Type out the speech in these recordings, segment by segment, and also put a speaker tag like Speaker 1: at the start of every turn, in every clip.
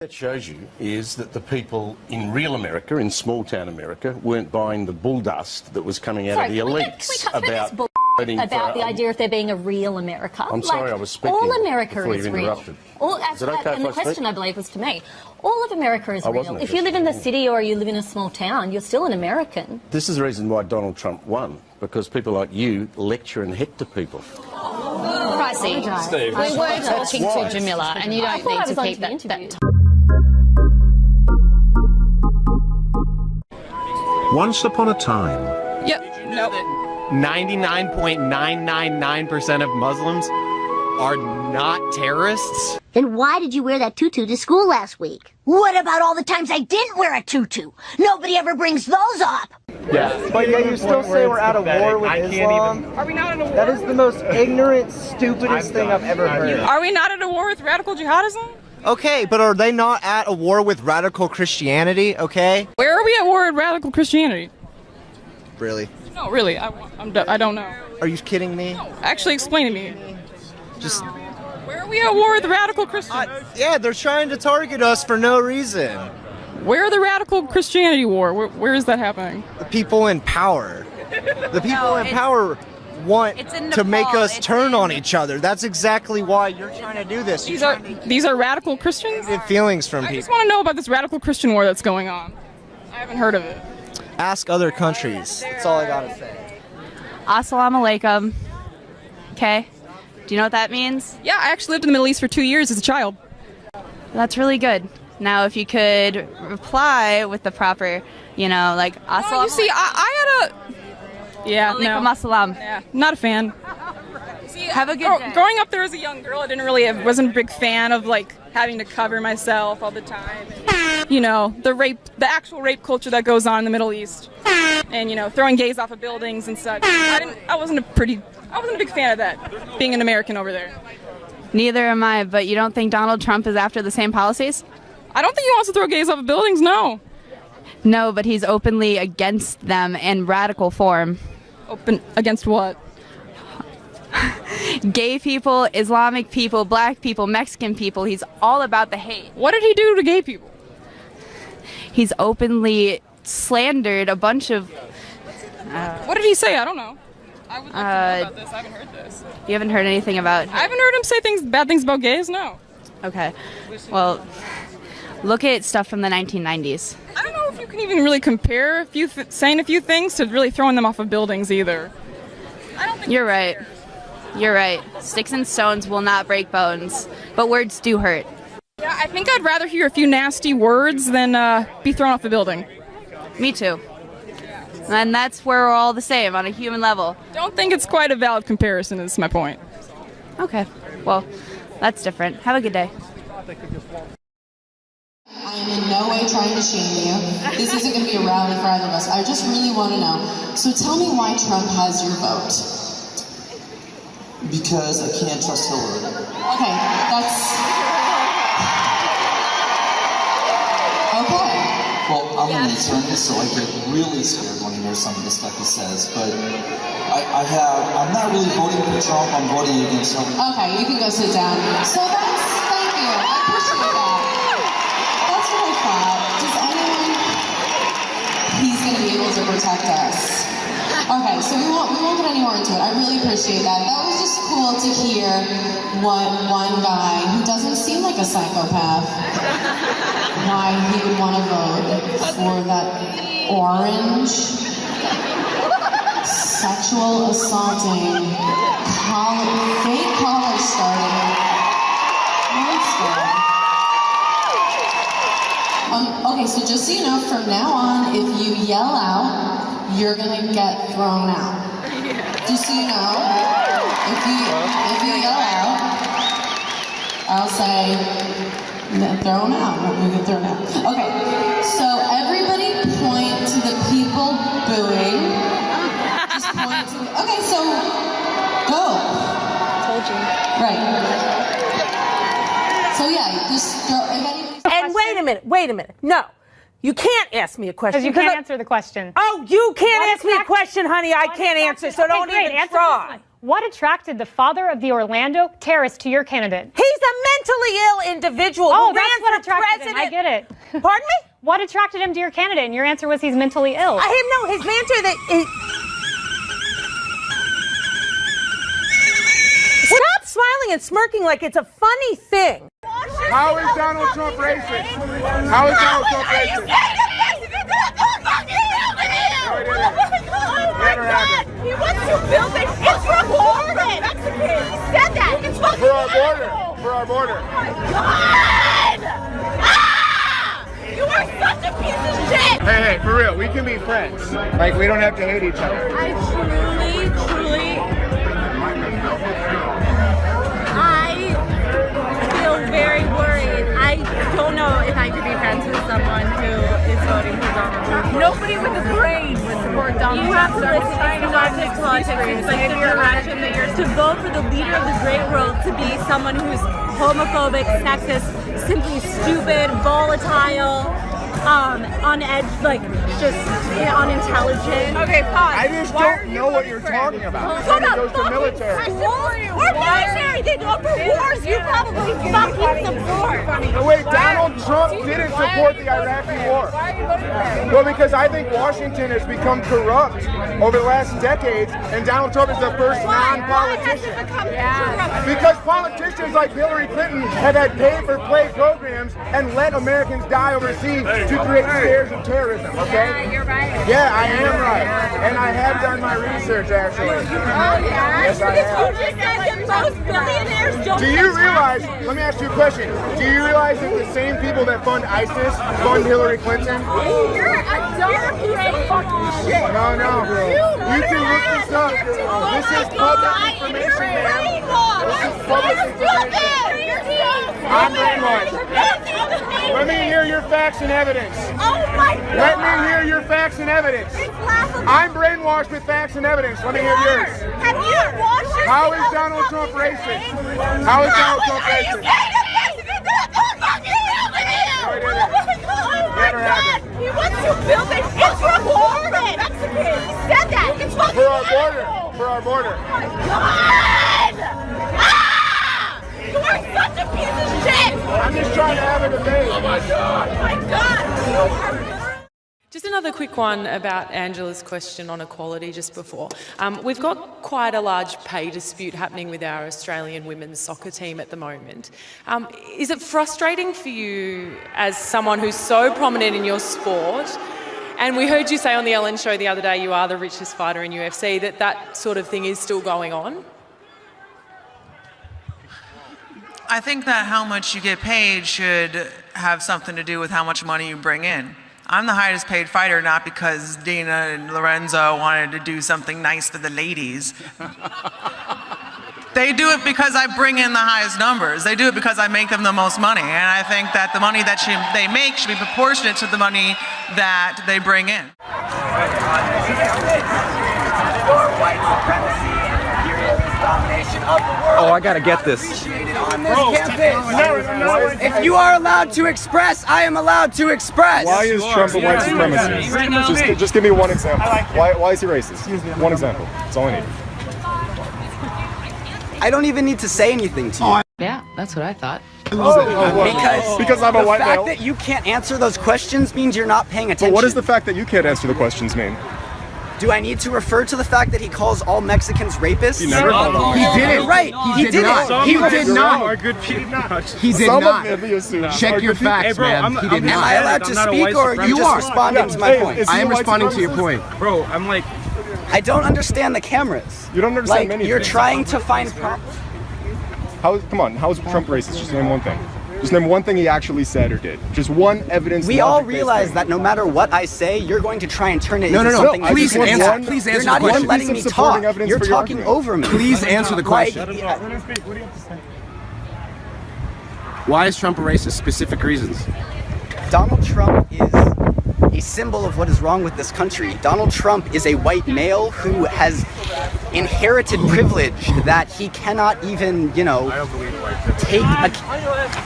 Speaker 1: That shows you is that the people in real America, in small-town America, weren't buying the bull dust that was coming out of the elites about
Speaker 2: the idea of there being a real America.
Speaker 1: I'm sorry, I was speaking.
Speaker 2: All America
Speaker 1: is
Speaker 2: real.
Speaker 1: Is
Speaker 2: it okay and the question, I believe, was to me. All of America is real. If you live in the city or you live in a small town, you're still an American.
Speaker 1: This is the reason why Donald Trump won, because people like you lecture and hector people.
Speaker 2: Pricey.
Speaker 3: Steve.
Speaker 2: We were talking to Jamila, and you don't need to keep that.
Speaker 4: Once upon a time.
Speaker 3: Yep. Nope.
Speaker 5: 99.999% of Muslims are not terrorists?
Speaker 6: Then why did you wear that tutu to school last week? What about all the times I didn't wear a tutu? Nobody ever brings those up.
Speaker 7: Yeah, but yet you still say we're at a war with Islam?
Speaker 3: Are we not at a war?
Speaker 7: That is the most ignorant, stupidest thing I've ever heard.
Speaker 3: Are we not at a war with radical jihadism?
Speaker 7: Okay, but are they not at a war with radical Christianity, okay?
Speaker 3: Where are we at war with radical Christianity?
Speaker 7: Really?
Speaker 3: No, really, I don't know.
Speaker 7: Are you kidding me?
Speaker 3: No, actually explain to me.
Speaker 7: Just...
Speaker 3: Where are we at war with radical Christians?
Speaker 7: Yeah, they're trying to target us for no reason.
Speaker 3: Where the radical Christianity war? Where is that happening?
Speaker 7: The people in power. The people in power want to make us turn on each other. That's exactly why you're trying to do this.
Speaker 3: These are radical Christians?
Speaker 7: Get feelings from people.
Speaker 3: I just want to know about this radical Christian war that's going on. I haven't heard of it.
Speaker 7: Ask other countries. That's all I gotta say.
Speaker 8: Assalamu alaikum. Okay. Do you know what that means?
Speaker 3: Yeah, I actually lived in the Middle East for 2 years as a child.
Speaker 8: That's really good. Now, if you could reply with the proper, like assalamu.
Speaker 3: You see, I had a... Yeah, no.
Speaker 8: Assalam.
Speaker 3: Yeah, not a fan. See,
Speaker 8: Have a good day.
Speaker 3: Growing up there as a young girl, I wasn't a big fan of having to cover myself all the time. And, the actual rape culture that goes on in the Middle East, and throwing gays off of buildings and such. I wasn't a big fan of that. Being an American over there.
Speaker 8: Neither am I. But you don't think Donald Trump is after the same policies?
Speaker 3: I don't think he wants to throw gays off of buildings. No.
Speaker 8: No, but he's openly against them in radical form.
Speaker 3: Open against what?
Speaker 8: Gay people, Islamic people, black people, Mexican people. He's all about the hate.
Speaker 3: What did he do to gay people?
Speaker 8: He's openly slandered a bunch of...
Speaker 3: what did he say? I don't know. I would like to know about this. I haven't heard this.
Speaker 8: You haven't heard anything about...
Speaker 3: I haven't heard him say bad things about gays, no.
Speaker 8: Okay. Well, look at stuff from the 1990s.
Speaker 3: I don't know if you can even really compare saying a few things to really throwing them off of buildings either. I don't think
Speaker 8: You're right. You're right. Sticks and stones will not break bones, but words do hurt.
Speaker 3: Yeah, I think I'd rather hear a few nasty words than be thrown off the building.
Speaker 8: Me too. And that's where we're all the same on a human level.
Speaker 3: Don't think it's quite a valid comparison, is my point.
Speaker 8: Okay. Well, that's different. Have a good day.
Speaker 9: I am in no way trying to shame you. This isn't going to be a rally for either of us. I just really want to know. So tell me why Trump has your vote.
Speaker 10: Because I can't trust Hillary.
Speaker 9: Okay, that's... Okay.
Speaker 10: Well, I'm an attorney, so I get really scared when I hear some of the stuff he says, but I'm not really voting for Trump, I'm voting against him.
Speaker 9: Okay, you can go sit down. So thank you, I appreciate that. That's what I thought. Does anyone... He's going to be able to protect us. Okay, so we won't get any more into it. I really appreciate that. That was just cool to hear one guy who doesn't seem like a psychopath, why he would want to vote for that orange, sexual assaulting, fake collar starting monster. Okay, so just so you know, from now on, if you yell out, you're gonna get thrown out. Just so you know, if you yell out, I'll say thrown out. You get thrown out. Okay, so everybody point to the people booing. Just point to. Okay, so go.
Speaker 8: Told you.
Speaker 9: Right. So yeah, just throw. If anybody.
Speaker 11: And wait a minute. No. You can't ask me a question.
Speaker 12: Because you can't answer the question.
Speaker 11: Oh, you can't ask me a question, honey. I can't answer, so don't even try.
Speaker 12: What attracted the father of the Orlando terrorist to your candidate?
Speaker 11: He's a mentally ill individual who ran for president
Speaker 12: get it.
Speaker 11: Pardon me?
Speaker 12: What attracted him to your candidate? And your answer was he's mentally ill.
Speaker 11: His answer that is... Stop smiling and smirking like it's a funny thing.
Speaker 13: How is Donald Trump racist? How is Donald Trump racist?
Speaker 9: He wants to build it. It's for war. Mexicans. He said that. It's
Speaker 13: for our border. For our border.
Speaker 9: Oh my God! Ah! You are such a piece of shit.
Speaker 13: Hey, for real, we can be friends. Like, we don't have to hate each other.
Speaker 9: I feel very worried. I don't know if I could be friends with someone who is voting for Donald Trump. Nobody with a brain would support Donald Trump. You have to listen. It's not just politics. It's like the direction that you're to vote for the leader of the great world to be someone who's homophobic, sexist, simply stupid, volatile, on edge, like just unintelligent.
Speaker 13: Okay, pause. I just don't know what you're talking about.
Speaker 9: So
Speaker 13: Somebody goes to military.
Speaker 9: Or military. They go for wars. You probably fucking support.
Speaker 13: No, wait, Donald Trump didn't support the Iraqi war. Well, because I think Washington has become corrupt over the last decades, and Donald Trump is the first non-politician. Because politicians like Hillary Clinton have had pay-for-play programs and let Americans die overseas to create scares of terrorism, okay?
Speaker 9: Yeah, you're right.
Speaker 13: Yeah, I am right. And I have done my research, actually.
Speaker 9: Oh, yeah?
Speaker 13: Yes, I have.
Speaker 9: You just said that most billionaires don't
Speaker 13: Do you realize, let me ask you a question, do you realize that the same people that fund ISIS fund Hillary Clinton?
Speaker 9: You're a dumb piece of fucking shit.
Speaker 13: No. You can look this up. This is public information, man. This is public information. I'm brainwashed. Let me hear your facts and evidence.
Speaker 9: Oh my God.
Speaker 13: Let me hear your facts and evidence. I'm brainwashed with facts and evidence. Let me hear yours.
Speaker 9: Have you watched this?
Speaker 13: How is Donald Trump racist? How is Donald Trump racist?
Speaker 9: He wants to build it. It's for war. Mexicans. He said that. It's
Speaker 13: for our border. For our border.
Speaker 9: Oh my God! Ah! You are such a piece of shit.
Speaker 13: I'm just trying to have a debate.
Speaker 9: Oh my God! Oh my God! You are.
Speaker 14: Just another quick one about Angela's question on equality just before. We've got quite a large pay dispute happening with our Australian women's soccer team at the moment. Is it frustrating for you as someone who's so prominent in your sport, and we heard you say on the Ellen show the other day you are the richest fighter in UFC, that sort of thing is still going on?
Speaker 15: I think that how much you get paid should have something to do with how much money you bring in. I'm the highest paid fighter, not because Dina and Lorenzo wanted to do something nice for the ladies. They do it because I bring in the highest numbers. They do it because I make them the most money. And I think that the money that they make should be proportionate to the money that they bring in.
Speaker 16: Oh, I gotta get this. If you are allowed to express, I am allowed to express.
Speaker 17: Why is Trump a white supremacist? Just give me one example. Why is he racist? One example. That's all I need.
Speaker 16: I don't even need to say anything to you.
Speaker 18: Yeah, that's what I thought.
Speaker 16: Because
Speaker 17: I'm a white male.
Speaker 16: The fact that you can't answer those questions means you're not paying attention.
Speaker 17: But what does the fact that you can't answer the questions mean?
Speaker 16: Do I need to refer to the fact that he calls all Mexicans rapists?
Speaker 17: He never called them.
Speaker 16: He didn't. You're right. He didn't.
Speaker 17: He did not.
Speaker 19: Are good people.
Speaker 17: He did not.
Speaker 19: Check your facts, man. He did not.
Speaker 16: Am I allowed to speak, or are you just responding to my point?
Speaker 19: I am responding to your point. Bro, I'm like...
Speaker 16: I don't understand the cameras.
Speaker 17: You don't understand
Speaker 16: many
Speaker 17: things.
Speaker 16: You're trying to find problems.
Speaker 17: Come on, how is Trump racist? Just name one thing. Just name one thing he actually said or did. Just one evidence.
Speaker 16: We all realize that no matter what I say, you're going to try and turn it into something.
Speaker 19: No, please answer. Please answer the question.
Speaker 16: You're not even letting me talk. You're talking over me.
Speaker 19: Please answer the question. Why is Trump a racist? Specific reasons.
Speaker 16: Donald Trump is a symbol of what is wrong with this country. Donald Trump is a white male who has inherited privilege that he cannot even, take a...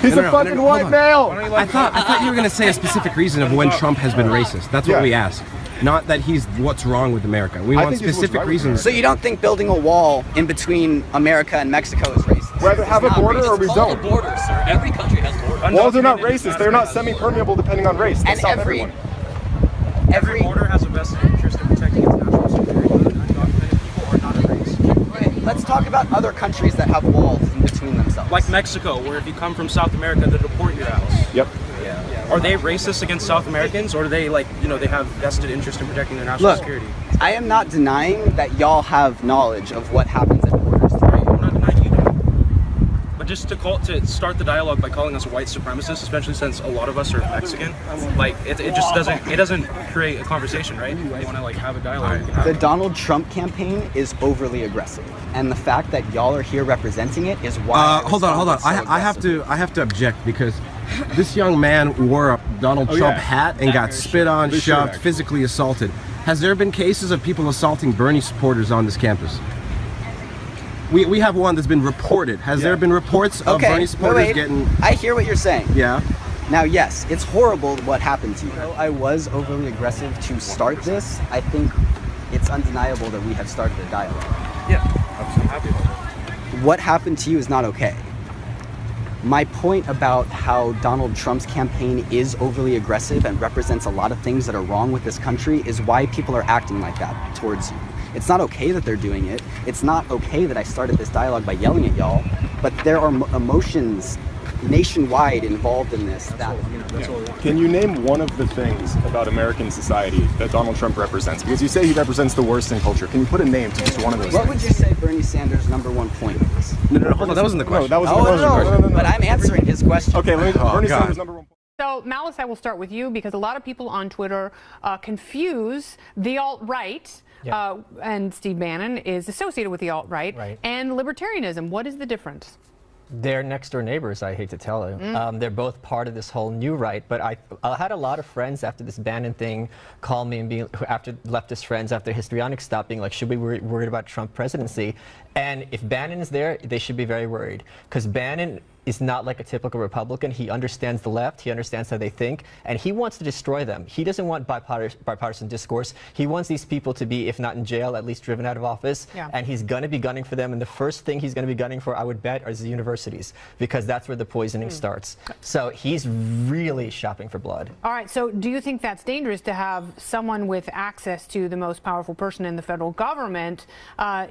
Speaker 17: He's a fucking white male!
Speaker 19: I thought you were going to say a specific reason of when Trump has been racist. That's what we asked. Not that he's what's wrong with America. We want specific reasons.
Speaker 16: So you don't think building a wall in between America and Mexico is racist?
Speaker 17: We either have a border or we don't.
Speaker 18: Borders, sir. Every country has borders.
Speaker 17: Walls are not racist. They're not semi-permeable depending on race. That's not everyone.
Speaker 20: Every border has a vested interest in protecting its national security. Undocumented people are not a race.
Speaker 16: Let's talk about other countries that have walls in between themselves.
Speaker 20: Like Mexico, where if you come from South America, they deport your ass.
Speaker 17: Yep.
Speaker 20: Are they racist against South Americans, or do they, like, you know, they have vested interest in protecting their national security?
Speaker 16: I am not denying that y'all have knowledge of what happens at borders.
Speaker 20: Right, I'm not denying you do. But just to start the dialogue by calling us white supremacists, especially since a lot of us are Mexican, like it just doesn't create a conversation, right? You want to like have a dialogue.
Speaker 16: The Donald Trump campaign is overly aggressive, and the fact that y'all are here representing it is why.
Speaker 19: Hold on. I have to object because this young man wore a Donald Trump hat and got spit on, shoved, physically assaulted. Has there been cases of people assaulting Bernie supporters on this campus? We have one that's been reported. Has there been reports of Bernie supporters getting...
Speaker 16: I hear what you're saying.
Speaker 19: Yeah.
Speaker 16: Now, yes, it's horrible what happened to you. I was overly aggressive to start this. I think it's undeniable that we have started a dialogue.
Speaker 20: Yeah, I'm happy about it.
Speaker 16: What happened to you is not okay. My point about how Donald Trump's campaign is overly aggressive and represents a lot of things that are wrong with this country is why people are acting like that towards you. It's not okay that they're doing it. It's not okay that I started this dialogue by yelling at y'all, but there are emotions nationwide involved in this.
Speaker 17: Can you name one of the things about American society that Donald Trump represents? Because you say he represents the worst in culture. Can you put a name to just one of those
Speaker 16: What
Speaker 17: things?
Speaker 16: would you say Bernie Sanders' #1 point is?
Speaker 19: No, hold on. That wasn't the question.
Speaker 17: No, that wasn't the question. No.
Speaker 16: But I'm answering his question.
Speaker 17: Okay, Bernie Sanders' #1 point.
Speaker 11: So, Malice, I will start with you because a lot of people on Twitter confuse the alt-right, and Steve Bannon is associated with the alt-right, and libertarianism. What is the difference?
Speaker 21: They're next door neighbors, I hate to tell you. They're both part of this whole new right, but I had a lot of friends after this Bannon thing call me and after leftist friends after histrionics stopped being like, should we be worried about Trump presidency? And if Bannon is there, they should be very worried because Bannon is not like a typical Republican. He understands the left, he understands how they think, and he wants to destroy them. He doesn't want bipartisan discourse. He wants these people to be, if not in jail, at least driven out of office, and he's going to be gunning for them, and the first thing he's going to be gunning for, I would bet, is the universities, because that's where the poisoning starts. So he's really shopping for blood.
Speaker 11: All right, so do you think that's dangerous to have someone with access to the most powerful person in the federal government,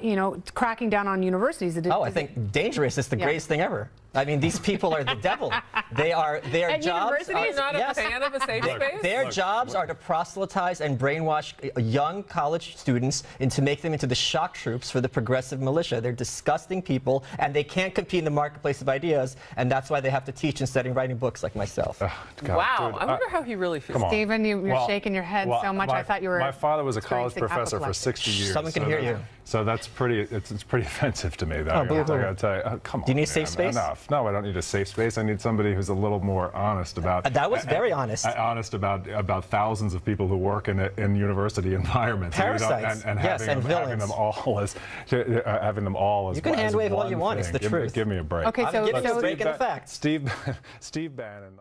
Speaker 11: you know, cracking down on universities?
Speaker 21: I think dangerous is the greatest thing ever. I mean, these people are the devil. Their
Speaker 22: At
Speaker 21: jobs
Speaker 22: university, not a fan of a safe space?
Speaker 21: Their jobs are to proselytize and brainwash young college students and to make them into the shock troops for the progressive militia. They're disgusting people, and they can't compete in the marketplace of ideas, and that's why they have to teach instead of writing books like myself.
Speaker 22: Wow, dude, I wonder how he really feels.
Speaker 11: Stephen, you're shaking your head so much. I thought you were.
Speaker 23: My father was a college professor for 60 years.
Speaker 21: Someone can hear you.
Speaker 23: So that's pretty. It's pretty offensive to me. That I gotta tell you. Come on.
Speaker 21: Do you need safe space?
Speaker 23: Enough. No, I don't need a safe space. I need somebody who's a little more honest about.
Speaker 21: That was very honest.
Speaker 23: Honest about thousands of people who work in university environments.
Speaker 21: Parasites.
Speaker 23: And
Speaker 21: having
Speaker 23: them all as having them all as.
Speaker 21: You can hand wave all you want. It's the truth.
Speaker 23: Give me a break.
Speaker 11: Okay, so
Speaker 21: give me a break in the facts.
Speaker 23: Steve Bannon.